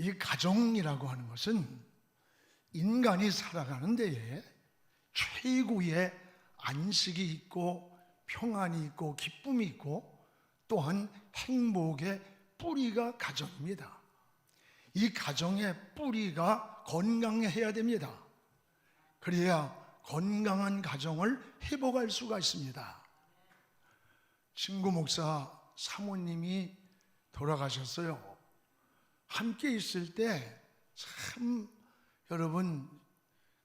이 가정이라고 하는 것은 인간이 살아가는 데에 최고의 안식이 있고 평안이 있고 기쁨이 있고 또한 행복의 뿌리가 가정입니다. 이 가정의 뿌리가 건강해야 됩니다. 그래야 건강한 가정을 회복할 수가 있습니다. 친구 목사 사모님이 돌아가셨어요. 함께 있을 때 참 여러분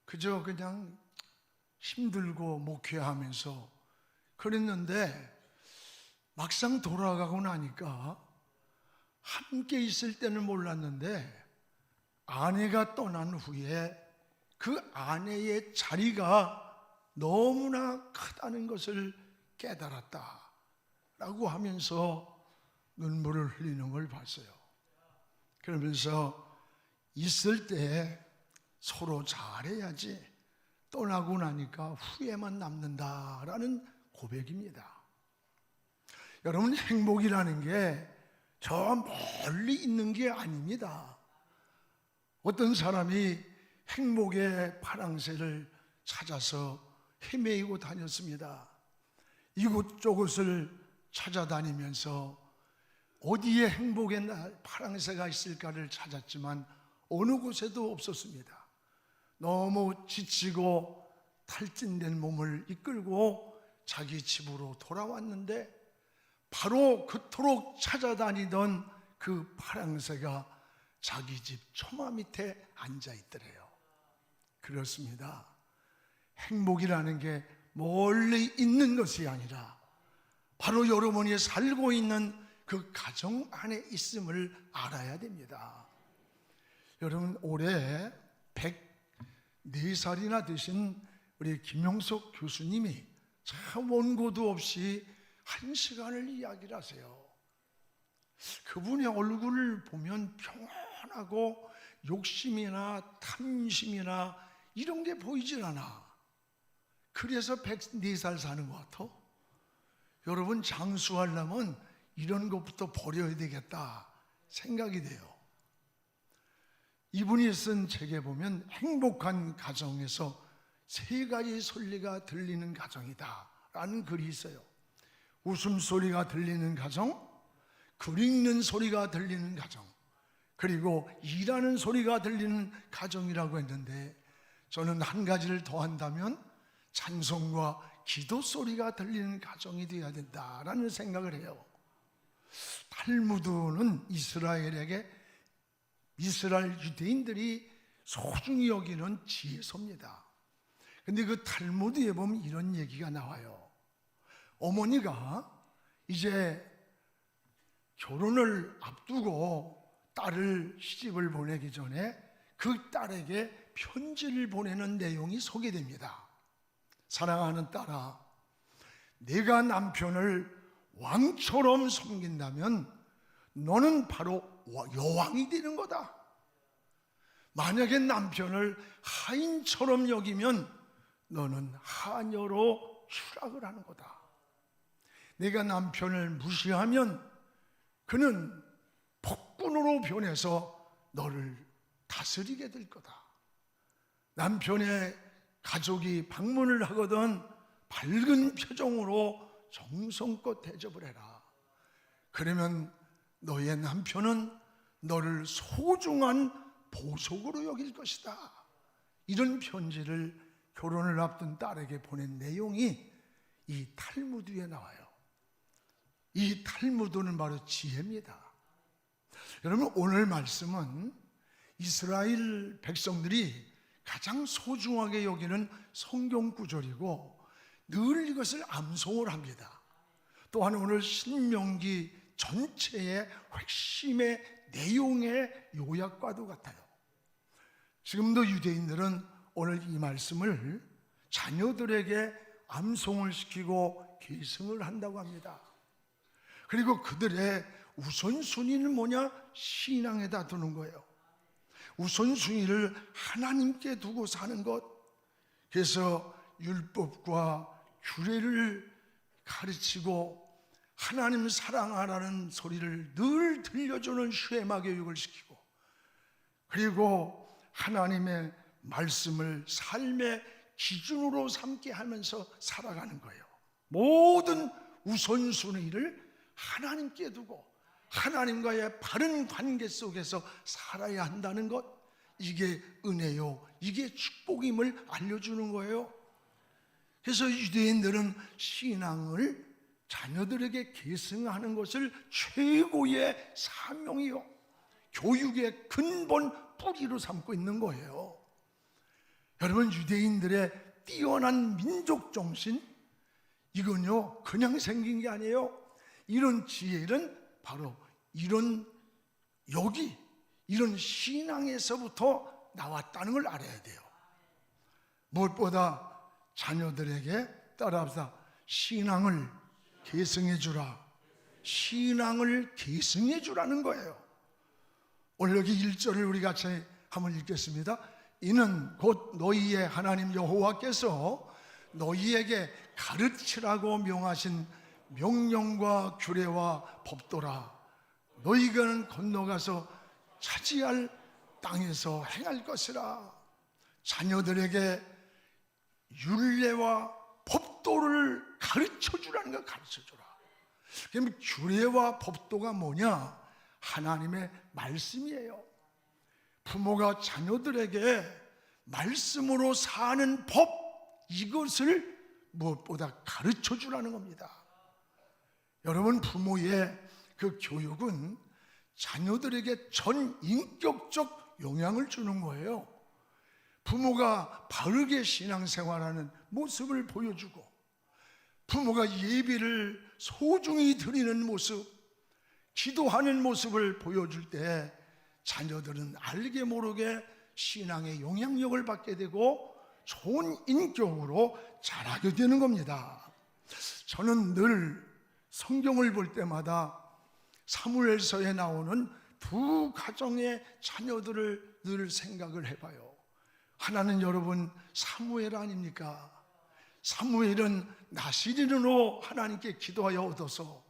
그저 그냥 힘들고 목회하면서 그랬는데 막상 돌아가고 나니까 함께 있을 때는 몰랐는데 아내가 떠난 후에 그 아내의 자리가 너무나 크다는 것을 깨달았다라고 하면서 눈물을 흘리는 걸 봤어요. 그러면서 있을 때 서로 잘해야지 떠나고 나니까 후회만 남는다라는 고백입니다. 여러분, 행복이라는 게 저 멀리 있는 게 아닙니다. 어떤 사람이 행복의 파랑새를 찾아서 헤매이고 다녔습니다. 이곳저곳을 찾아다니면서 어디에 행복의 파랑새가 있을까를 찾았지만 어느 곳에도 없었습니다. 너무 지치고 탈진된 몸을 이끌고 자기 집으로 돌아왔는데 바로 그토록 찾아다니던 그 파랑새가 자기 집 처마 밑에 앉아 있더래요. 그렇습니다. 행복이라는 게 멀리 있는 것이 아니라 바로 여러분이 살고 있는 그 가정 안에 있음을 알아야 됩니다. 여러분, 올해 104살이나 되신 우리 김용석 교수님이 참 원고도 없이 1시간을 이야기를 하세요. 그분의 얼굴을 보면 평안하고 욕심이나 탐심이나 이런 게 보이질 않아. 그래서 104살 사는 것 같아. 여러분, 장수하려면 이런 것부터 버려야 되겠다 생각이 돼요. 이분이 쓴 책에 보면 행복한 가정에서 3가지 소리가 들리는 가정이다 라는 글이 있어요. 웃음소리가 들리는 가정, 글 읽는 소리가 들리는 가정, 그리고 일하는 소리가 들리는 가정이라고 했는데 저는 한 가지를 더한다면 찬송과 기도 소리가 들리는 가정이 되어야 된다라는 생각을 해요. 탈무드는 이스라엘 유대인들이 소중히 여기는 지혜서입니다. 근데 그 탈무드에 보면 이런 얘기가 나와요. 어머니가 이제 결혼을 앞두고 딸을 시집을 보내기 전에 그 딸에게 편지를 보내는 내용이 소개됩니다. 사랑하는 딸아, 내가 남편을 왕처럼 섬긴다면 너는 바로 여왕이 되는 거다. 만약에 남편을 하인처럼 여기면 너는 하녀로 추락을 하는 거다. 내가 남편을 무시하면 그는 폭군으로 변해서 너를 다스리게 될 거다. 남편의 가족이 방문을 하거든 밝은 표정으로 정성껏 대접을 해라. 그러면 너의 남편은 너를 소중한 보석으로 여길 것이다. 이런 편지를 결혼을 앞둔 딸에게 보낸 내용이 이 탈무드에 나와요. 이 탈무드는 바로 지혜입니다. 여러분, 오늘 말씀은 이스라엘 백성들이 가장 소중하게 여기는 성경 구절이고 늘 이것을 암송을 합니다. 또한 오늘 신명기 전체의 핵심의 내용의 요약과도 같아요. 지금도 유대인들은 오늘 이 말씀을 자녀들에게 암송을 시키고 계승을 한다고 합니다. 그리고 그들의 우선순위는 뭐냐? 신앙에다 두는 거예요. 우선순위를 하나님께 두고 사는 것. 그래서 율법과 규례를 가르치고 하나님 사랑하라는 소리를 늘 들려주는 쉐마 교육을 시키고 그리고 하나님의 말씀을 삶의 기준으로 삼게 하면서 살아가는 거예요. 모든 우선순위를 하나님께 두고 하나님과의 바른 관계 속에서 살아야 한다는 것, 이게 은혜요, 이게 축복임을 알려주는 거예요. 그래서 유대인들은 신앙을 자녀들에게 계승하는 것을 최고의 사명이요, 교육의 근본 뿌리로 삼고 있는 거예요. 여러분, 유대인들의 뛰어난 민족 정신, 이건요 그냥 생긴 게 아니에요. 이런 지혜는 바로 이런 신앙에서부터 나왔다는 걸 알아야 돼요. 무엇보다 자녀들에게 따라합시다. 신앙을 계승해 주라. 신앙을 계승해 주라는 거예요. 오늘 여기 1절을 우리 같이 한번 읽겠습니다. 이는 곧 너희의 하나님 여호와께서 너희에게 가르치라고 명하신 명령과 규례와 법도라. 너희가 건너가서 차지할 땅에서 행할 것이라. 자녀들에게 율례와 법도를 가르쳐 주라는 거, 가르쳐 주라. 그럼 규례와 법도가 뭐냐? 하나님의 말씀이에요. 부모가 자녀들에게 말씀으로 사는 법, 이것을 무엇보다 가르쳐 주라는 겁니다. 여러분, 부모의 그 교육은 자녀들에게 전 인격적 영향을 주는 거예요. 부모가 바르게 신앙생활하는 모습을 보여주고, 부모가 예비를 소중히 드리는 모습, 기도하는 모습을 보여줄 때 자녀들은 알게 모르게 신앙의 영향력을 받게 되고 좋은 인격으로 자라게 되는 겁니다. 저는 늘 성경을 볼 때마다 사무엘서에 나오는 두 가정의 자녀들을 늘 생각을 해봐요. 하나는 여러분 사무엘 아닙니까? 사무엘은 나시린으로 하나님께 기도하여 얻어서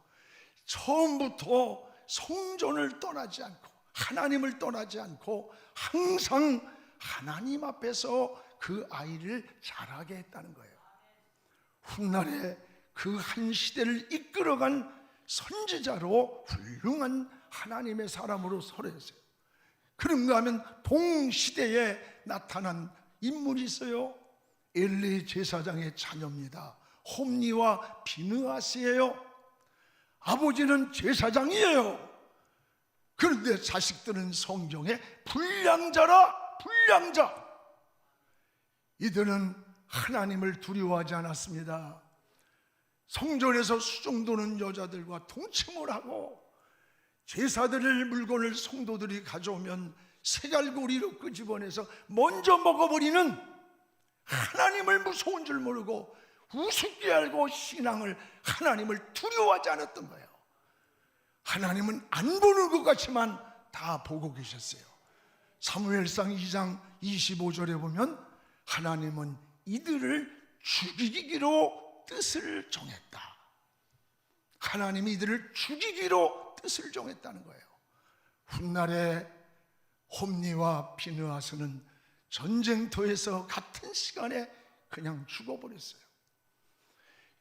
처음부터 성전을 떠나지 않고 하나님을 떠나지 않고 항상 하나님 앞에서 그 아이를 자라게 했다는 거예요. 훗날에 그 한 시대를 이끌어간 선지자로 훌륭한 하나님의 사람으로 서렸어요. 그런가 하면 동시대에 나타난 인물이 있어요. 엘리 제사장의 자녀입니다. 홈니와 비느하스예요. 아버지는 제사장이에요. 그런데 자식들은 성경에 불량자라, 불량자. 이들은 하나님을 두려워하지 않았습니다. 성전에서 수종도는 여자들과 동침을 하고, 제사드릴 물건을 성도들이 가져오면 새갈고리로 끄집어내서 먼저 먹어버리는, 하나님을 무서운 줄 모르고 우습게 알고 신앙을, 하나님을 두려워하지 않았던 거예요. 하나님은 안 보는 것 같지만 다 보고 계셨어요. 사무엘상 2장 25절에 보면 하나님은 이들을 죽이기로 뜻을 정했다. 하나님이 이들을 죽이기로 뜻을 정했다는 거예요. 훗날에 홈니와 비느하스는 전쟁터에서 같은 시간에 그냥 죽어버렸어요.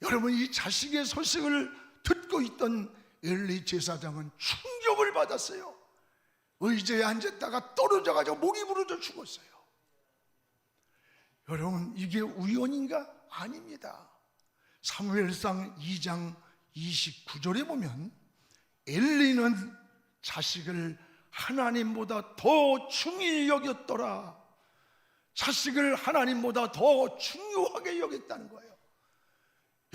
여러분, 이 자식의 소식을 듣고 있던 엘리 제사장은 충격을 받았어요. 의자에 앉았다가 떨어져가지고 목이 부러져 죽었어요. 여러분, 이게 우연인가? 아닙니다. 사무엘상 2장 29절에 보면 엘리는 자식을 하나님보다 더 중히 여겼더라. 자식을 하나님보다 더 중요하게 여겼다는 거예요.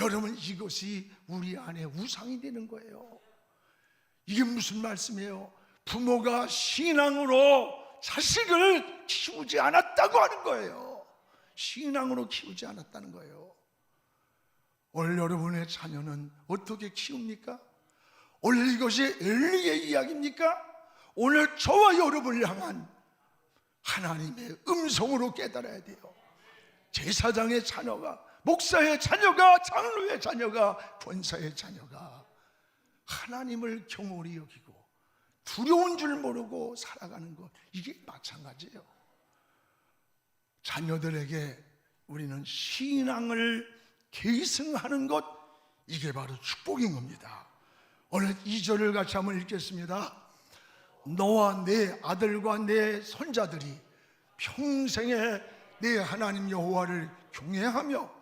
여러분, 이것이 우리 안에 우상이 되는 거예요. 이게 무슨 말씀이에요? 부모가 신앙으로 자식을 키우지 않았다고 하는 거예요. 신앙으로 키우지 않았다는 거예요. 오늘 여러분의 자녀는 어떻게 키웁니까? 오늘 이것이 엘리의 이야기입니까? 오늘 저와 여러분을 향한 하나님의 음성으로 깨달아야 돼요. 제사장의 자녀가, 목사의 자녀가, 장로의 자녀가, 권사의 자녀가 하나님을 경홀히 여기고 두려운 줄 모르고 살아가는 것, 이게 마찬가지예요. 자녀들에게 우리는 신앙을 계승하는 것, 이게 바로 축복인 겁니다. 오늘 2절을 같이 한번 읽겠습니다. 너와 내 아들과 내 손자들이 평생에 내 하나님 여호와를 경외하며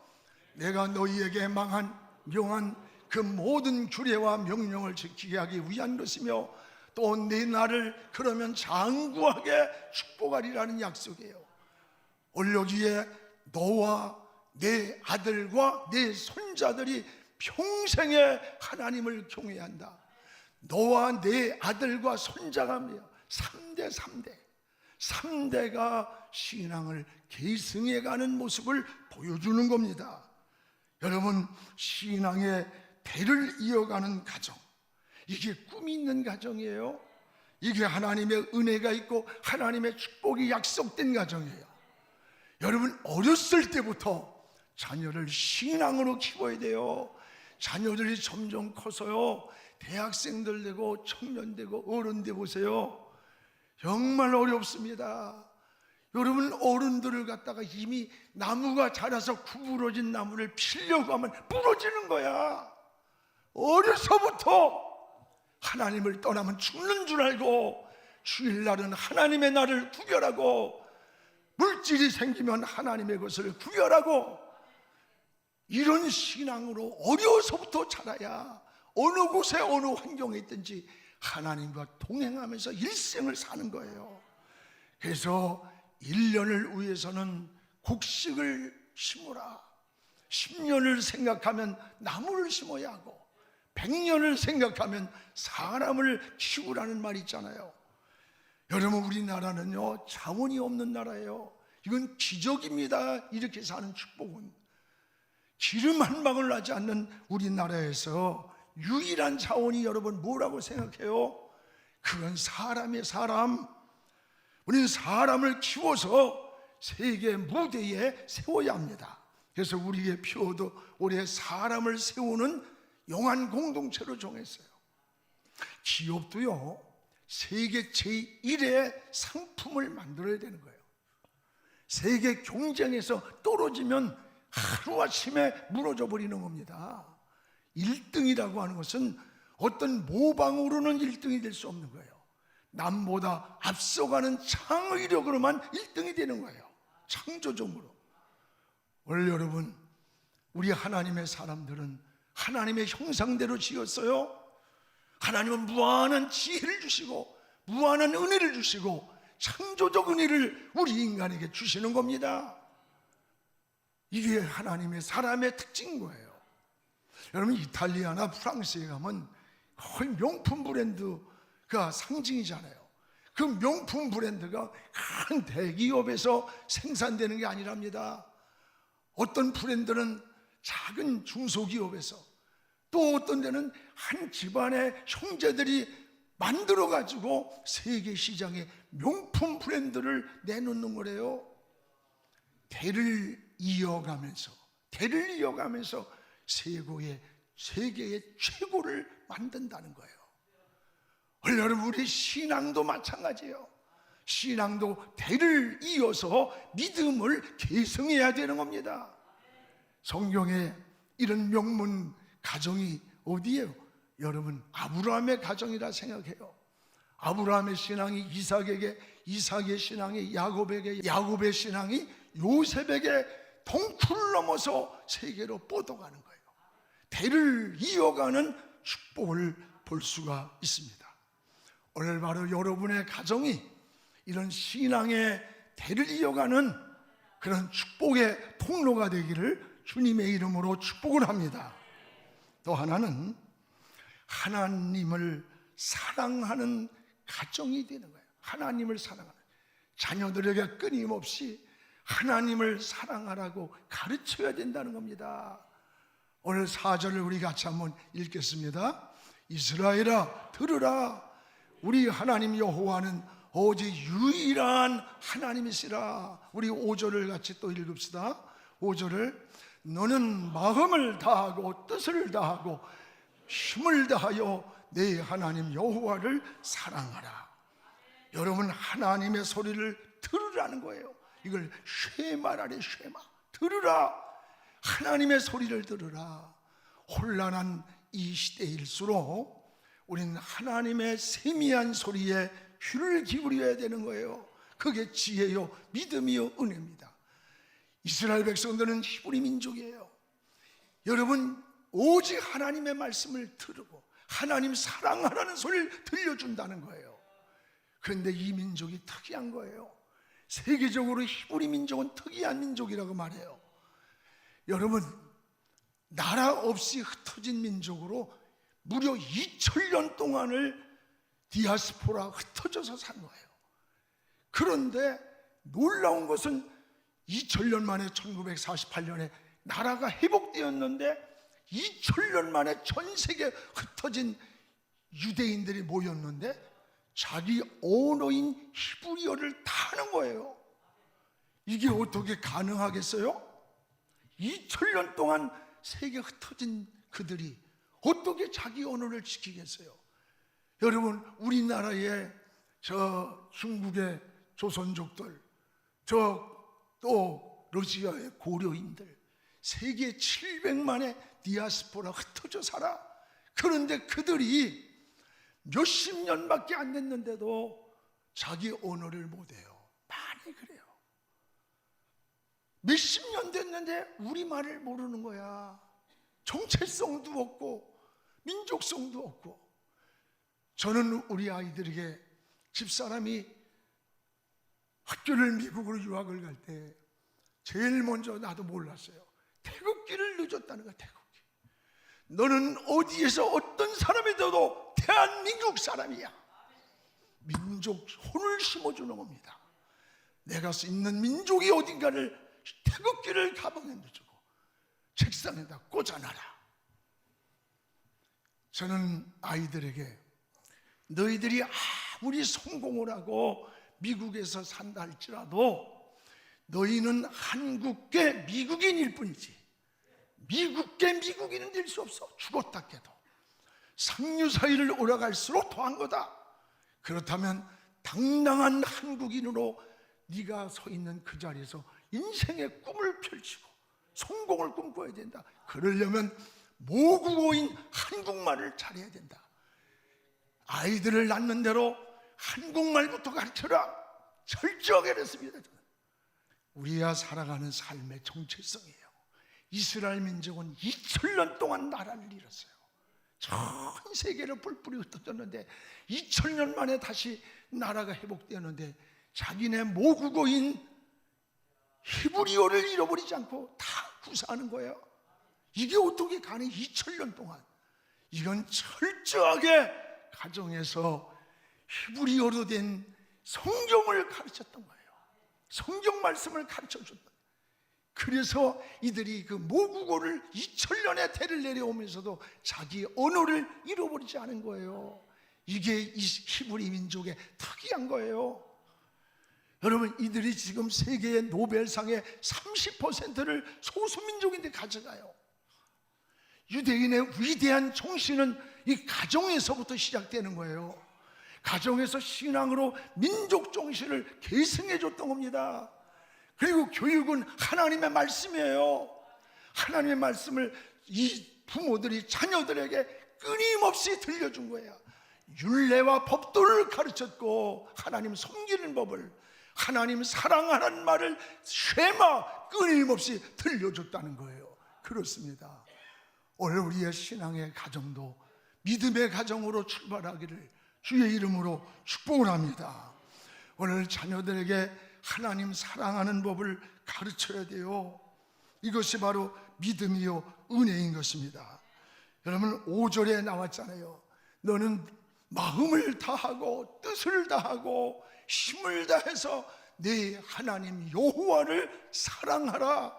내가 너희에게 명한 그 모든 규례와 명령을 지키게 하기 위한 것이며 또 내 나를 그러면 장구하게 축복하리라는 약속이에요. 오늘 여기에 너와 내 아들과 내 손자들이 평생에 하나님을 경외한다. 너와 내 아들과 손자가 3대가 신앙을 계승해가는 모습을 보여주는 겁니다. 여러분, 신앙의 대를 이어가는 가정, 이게 꿈이 있는 가정이에요. 이게 하나님의 은혜가 있고 하나님의 축복이 약속된 가정이에요. 여러분, 어렸을 때부터 자녀를 신앙으로 키워야 돼요. 자녀들이 점점 커서요, 대학생들 되고 청년 되고 어른 돼 보세요. 정말 어렵습니다. 여러분, 어른들을 갖다가 이미 나무가 자라서 구부러진 나무를 피려고 하면 부러지는 거야. 어려서부터 하나님을 떠나면 죽는 줄 알고 주일날은 하나님의 날을 구별하고 물질이 생기면 하나님의 것을 구별하고 이런 신앙으로 어려서부터 자라야 어느 곳에 어느 환경에 있든지 하나님과 동행하면서 일생을 사는 거예요. 그래서 1년을 위해서는 곡식을 심으라, 10년을 생각하면 나무를 심어야 하고 100년을 생각하면 사람을 키우라는 말이 있잖아요. 여러분, 우리나라는요 자원이 없는 나라예요. 이건 기적입니다. 이렇게 사는 축복은. 기름 한 방울 나지 않는 우리나라에서 유일한 자원이 여러분 뭐라고 생각해요? 그건 사람의 사람. 우리는 사람을 키워서 세계 무대에 세워야 합니다. 그래서 우리의 표도 올해 사람을 세우는 영한 공동체로 정했어요. 기업도요 세계 제1의 상품을 만들어야 되는 거예요. 세계 경쟁에서 떨어지면 하루아침에 무너져 버리는 겁니다. 1등이라고 하는 것은 어떤 모방으로는 1등이 될 수 없는 거예요. 남보다 앞서가는 창의력으로만 1등이 되는 거예요. 창조적으로. 오늘 여러분, 우리 하나님의 사람들은 하나님의 형상대로 지었어요. 하나님은 무한한 지혜를 주시고 무한한 은혜를 주시고 창조적 은혜를 우리 인간에게 주시는 겁니다. 이게 하나님의 사람의 특징인 거예요. 여러분, 이탈리아나 프랑스에 가면 거의 명품 브랜드가 상징이잖아요. 그 명품 브랜드가 큰 대기업에서 생산되는 게 아니랍니다. 어떤 브랜드는 작은 중소기업에서, 또 어떤 데는 한 집안의 형제들이 만들어 가지고 세계 시장에 명품 브랜드를 내놓는 거래요. 대를 이어가면서 세계의 최고를 만든다는 거예요. 오늘 여러분, 우리 신앙도 마찬가지예요. 신앙도 대를 이어서 믿음을 계승해야 되는 겁니다. 성경에 이런 명문 가정이 어디예요? 여러분, 아브라함의 가정이라 생각해요. 아브라함의 신앙이 이삭에게, 이삭의 신앙이 야곱에게, 야곱의 신앙이 요셉에게 동쿨 넘어서 세계로 뻗어가는 거예요. 대를 이어가는 축복을 볼 수가 있습니다. 오늘 바로 여러분의 가정이 이런 신앙의 대를 이어가는 그런 축복의 통로가 되기를 주님의 이름으로 축복을 합니다. 또 하나는 하나님을 사랑하는 가정이 되는 거예요. 하나님을 사랑하는, 자녀들에게 끊임없이 하나님을 사랑하라고 가르쳐야 된다는 겁니다. 오늘 4절을 우리 같이 한번 읽겠습니다. 이스라엘아 들으라, 우리 하나님 여호와는 오직 유일한 하나님이시라. 우리 5절을 같이 또 읽읍시다. 5절을 너는 마음을 다하고 뜻을 다하고 힘을 다하여 내 하나님 여호와를 사랑하라. 여러분, 하나님의 소리를 들으라는 거예요. 이걸 쉐마라래. 쉐마, 들으라. 하나님의 소리를 들으라. 혼란한 이 시대일수록 우리는 하나님의 세미한 소리에 귀를 기울여야 되는 거예요. 그게 지혜요, 믿음이요, 은혜입니다. 이스라엘 백성들은 히브리 민족이에요. 여러분, 오직 하나님의 말씀을 들으고 하나님 사랑하라는 소리를 들려준다는 거예요. 그런데 이 민족이 특이한 거예요. 세계적으로 히브리 민족은 특이한 민족이라고 말해요. 여러분, 나라 없이 흩어진 민족으로 무려 2000년 동안을 디아스포라 흩어져서 산 거예요. 그런데 놀라운 것은 2000년 만에 1948년에 나라가 회복되었는데 2000년 만에 전 세계 흩어진 유대인들이 모였는데 자기 언어인 히브리어를 다 하는 거예요. 이게 어떻게 가능하겠어요? 2000년 동안 세계 흩어진 그들이 어떻게 자기 언어를 지키겠어요? 여러분, 우리나라에 저 중국의 조선족들, 또 러시아의 고려인들, 세계 700만의 디아스포라 흩어져 살아. 그런데 그들이 몇십 년밖에 안 됐는데도 자기 언어를 못해요. 많이 그래요. 몇십 년 됐는데 우리말을 모르는 거야. 정체성도 없고 민족성도 없고. 저는 우리 아이들에게 집사람이 학교를 미국으로 유학을 갈 때 제일 먼저, 나도 몰랐어요, 태극기를 넣어줬다는 거야. 태극기. 너는 어디에서 어떤 사람이더라도 대한민국 사람이야. 민족 혼을 심어주는 겁니다. 내가 있는 민족이 어딘가를 태극기를 가방에 넣어주고 책상에다 꽂아놔라. 저는 아이들에게 너희들이 아무리 성공을 하고 미국에서 산다 할지라도 너희는 한국계 미국인일 뿐이지 미국계 미국인은 될 수 없어. 죽었다 깨도 상류사회를 오라갈수록 더한 거다. 그렇다면 당당한 한국인으로 네가 서 있는 그 자리에서 인생의 꿈을 펼치고 성공을 꿈꿔야 된다. 그러려면 모국어인 한국말을 잘해야 된다. 아이들을 낳는 대로 한국말부터 가르쳐라. 철저하게 그랬습니다. 우리가 살아가는 삶의 정체성이에요. 이스라엘 민족은 2000년 동안 나라를 잃었어요. 전 세계를 뿔뿔이 흩어졌는데 2000년 만에 다시 나라가 회복되었는데 자기네 모국어인 히브리어를 잃어버리지 않고 다 구사하는 거예요. 이게 어떻게 가능해? 2000년 동안. 이건 철저하게 가정에서 히브리어로 된 성경을 가르쳤던 거예요. 성경 말씀을 가르쳐줬던 거예요. 그래서 이들이 그 모국어를 2000년의 대를 내려오면서도 자기 언어를 잃어버리지 않은 거예요. 이게 이 히브리 민족의 특이한 거예요. 여러분, 이들이 지금 세계의 노벨상의 30%를 소수민족인데 가져가요. 유대인의 위대한 정신은 이 가정에서부터 시작되는 거예요. 가정에서 신앙으로 민족 정신을 계승해 줬던 겁니다. 그리고 교육은 하나님의 말씀이에요. 하나님의 말씀을 이 부모들이 자녀들에게 끊임없이 들려준 거예요. 율례와 법도를 가르쳤고 하나님 섬기는 법을, 하나님 사랑하라는 말을 쉐마 끊임없이 들려줬다는 거예요. 그렇습니다. 오늘 우리의 신앙의 가정도 믿음의 가정으로 출발하기를 주의 이름으로 축복을 합니다. 오늘 자녀들에게 하나님 사랑하는 법을 가르쳐야 돼요. 이것이 바로 믿음이요 은혜인 것입니다. 여러분, 5절에 나왔잖아요. 너는 마음을 다하고 뜻을 다하고 힘을 다해서 네 하나님 여호와를 사랑하라.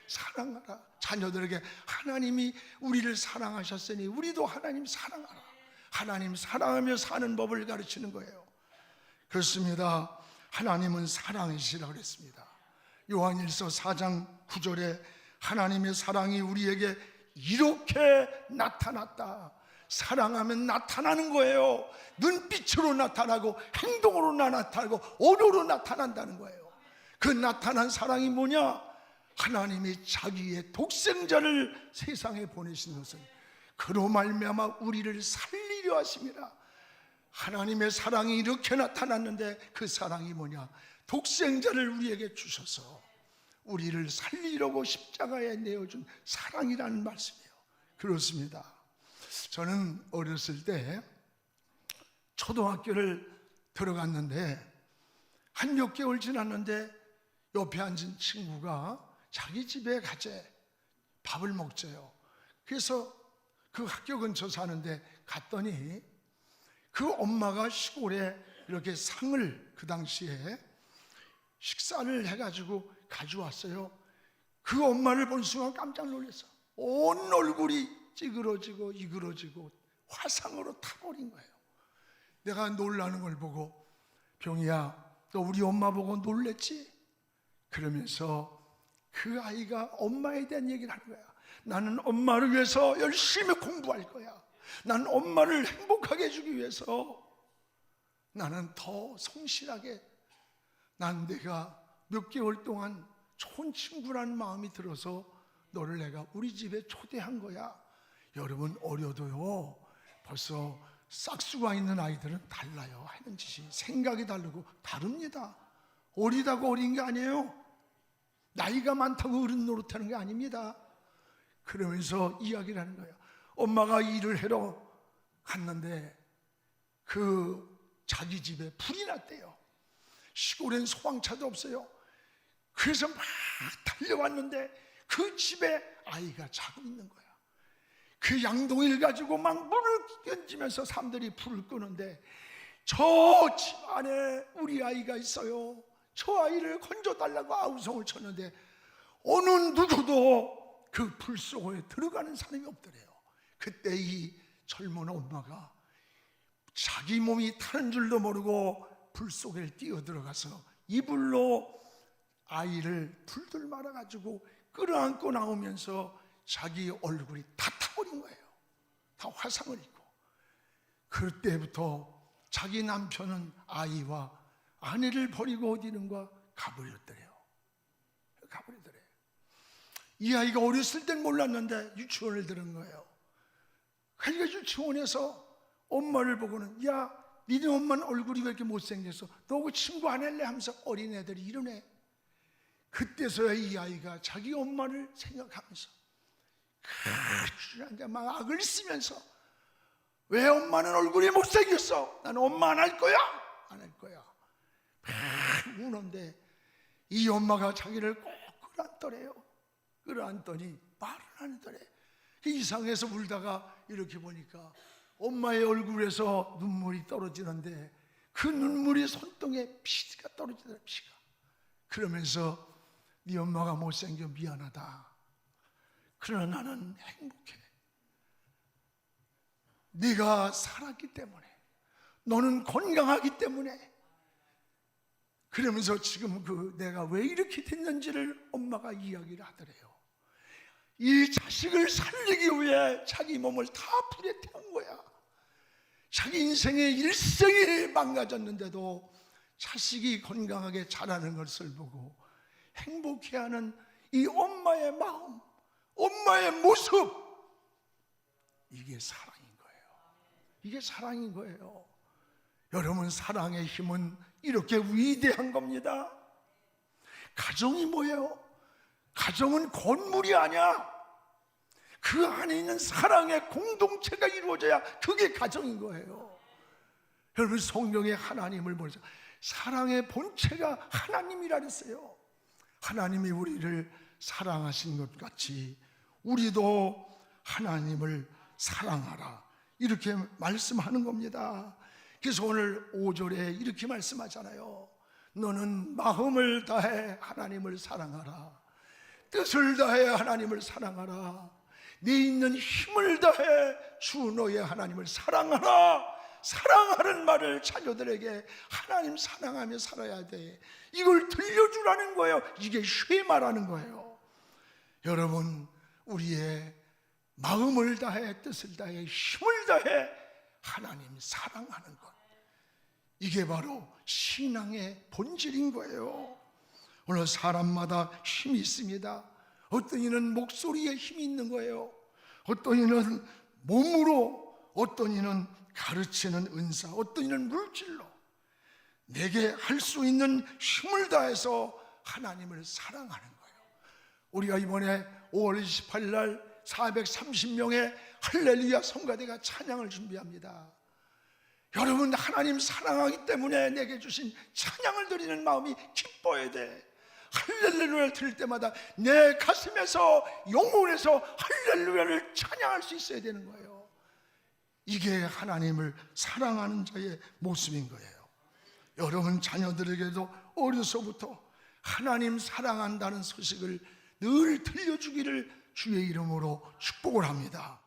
사랑하라. 자녀들에게 하나님이 우리를 사랑하셨으니 우리도 하나님 사랑하라. 하나님 사랑하며 사는 법을 가르치는 거예요. 그렇습니다. 하나님은 사랑이시라고 그랬습니다. 요한일서 4장 9절에 하나님의 사랑이 우리에게 이렇게 나타났다. 사랑하면 나타나는 거예요. 눈빛으로 나타나고 행동으로 나타나고 언어로 나타난다는 거예요. 그 나타난 사랑이 뭐냐? 하나님이 자기의 독생자를 세상에 보내신 것은 그로 말미암아 우리를 살리려 하심이라. 하나님의 사랑이 이렇게 나타났는데 그 사랑이 뭐냐? 독생자를 우리에게 주셔서 우리를 살리려고 십자가에 내어준 사랑이라는 말씀이에요. 그렇습니다. 저는 어렸을 때 초등학교를 들어갔는데 한 몇 개월 지났는데 옆에 앉은 친구가 자기 집에 가재 밥을 먹재요. 그래서 그 학교 근처 사는데 갔더니 그 엄마가 시골에 이렇게 상을 그 당시에 식사를 해가지고 가져왔어요. 그 엄마를 본 순간 깜짝 놀랐어. 온 얼굴이 찌그러지고 이그러지고 화상으로 타버린 거예요. 내가 놀라는 걸 보고 병이야, 너 우리 엄마 보고 놀랬지? 그러면서 그 아이가 엄마에 대한 얘기를 하는 거야. 나는 엄마를 위해서 열심히 공부할 거야. 나는 엄마를 행복하게 해주기 위해서 나는 더 성실하게, 난 내가 몇 개월 동안 좋은 친구라는 마음이 들어서 너를 내가 우리 집에 초대한 거야. 여러분, 어려도요 벌써 싹수가 있는 아이들은 달라요. 하는 짓이 생각이 다르고 다릅니다. 어리다고 어린 게 아니에요. 나이가 많다고 어른 노릇하는 게 아닙니다. 그러면서 이야기를 하는 거예요. 엄마가 일을 하러 갔는데 그 자기 집에 불이 났대요. 시골엔 소방차도 없어요. 그래서 막 달려왔는데 그 집에 아이가 자고 있는 거야. 그 양동이를 가지고 막 물을 던지면서 사람들이 불을 끄는데 저 집 안에 우리 아이가 있어요. 저 아이를 건져달라고 아우성을 쳤는데 어느 누구도 그 불 속에 들어가는 사람이 없더래요. 그때 이 젊은 엄마가 자기 몸이 타는 줄도 모르고 불 속에 뛰어들어가서 이불로 아이를 불들 말아가지고 끌어안고 나오면서 자기 얼굴이 다 타버린 거예요. 다 화상을 입고. 그때부터 자기 남편은 아이와 아내를 버리고 어디는가 가버렸더래요. 가버리더래요. 이 아이가 어렸을 땐 몰랐는데 유치원을 들은 거예요. 그러니까 유치원에서 엄마를 보고는 야, 니네 엄마는 얼굴이 왜 이렇게 못생겼어? 너 그 친구 안 할래? 하면서 어린애들이 이러네. 그때서야 이 아이가 자기 엄마를 생각하면서 막 악을 쓰면서 왜 엄마는 얼굴이 못생겼어? 나는 엄마 안 할 거야. 안 할 거야. 막 우는데 이 엄마가 자기를 꼭 끌어안더래요. 끌어안더니 말을 안 하더래. 이상해서 울다가 이렇게 보니까 엄마의 얼굴에서 눈물이 떨어지는데 그 눈물이 손등에 피가 떨어지더래. 피가. 그러면서 네 엄마가 못생겨 미안하다. 그러나 나는 행복해. 네가 살았기 때문에, 너는 건강하기 때문에. 그러면서 지금 그 내가 왜 이렇게 됐는지를 엄마가 이야기를 하더래요. 이 자식을 살리기 위해 자기 몸을 다 불에 태운 거야. 자기 인생의 일생이 망가졌는데도 자식이 건강하게 자라는 것을 보고 행복해하는 이 엄마의 마음, 엄마의 모습, 이게 사랑인 거예요. 이게 사랑인 거예요. 여러분, 사랑의 힘은 이렇게 위대한 겁니다. 가정이 뭐예요? 가정은 건물이 아니야. 그 안에 있는 사랑의 공동체가 이루어져야 그게 가정인 거예요. 여러분, 성경에 하나님을 보면서 사랑의 본체가 하나님이라 그랬어요. 하나님이 우리를 사랑하신 것 같이 우리도 하나님을 사랑하라, 이렇게 말씀하는 겁니다. 그래서 오늘 5절에 이렇게 말씀하잖아요. 너는 마음을 다해 하나님을 사랑하라. 뜻을 다해 하나님을 사랑하라. 네 있는 힘을 다해 주 너의 하나님을 사랑하라. 사랑하는 말을 자녀들에게 하나님 사랑하며 살아야 돼. 이걸 들려주라는 거예요. 이게 쉐마라는 거예요. 여러분, 우리의 마음을 다해 뜻을 다해 힘을 다해 하나님 사랑하는 것, 이게 바로 신앙의 본질인 거예요. 오늘 사람마다 힘이 있습니다. 어떤 이는 목소리에 힘이 있는 거예요. 어떤 이는 몸으로, 어떤 이는 가르치는 은사, 어떤 이는 물질로 내게 할 수 있는 힘을 다해서 하나님을 사랑하는 거예요. 우리가 이번에 5월 28일 날 430명의 할렐루야 성가대가 찬양을 준비합니다. 여러분, 하나님 사랑하기 때문에 내게 주신 찬양을 드리는 마음이 기뻐야 돼. 할렐루야를 들을 때마다 내 가슴에서, 영혼에서 할렐루야를 찬양할 수 있어야 되는 거예요. 이게 하나님을 사랑하는 자의 모습인 거예요. 여러분 자녀들에게도 어려서부터 하나님 사랑한다는 소식을 늘 들려주기를 주의 이름으로 축복을 합니다.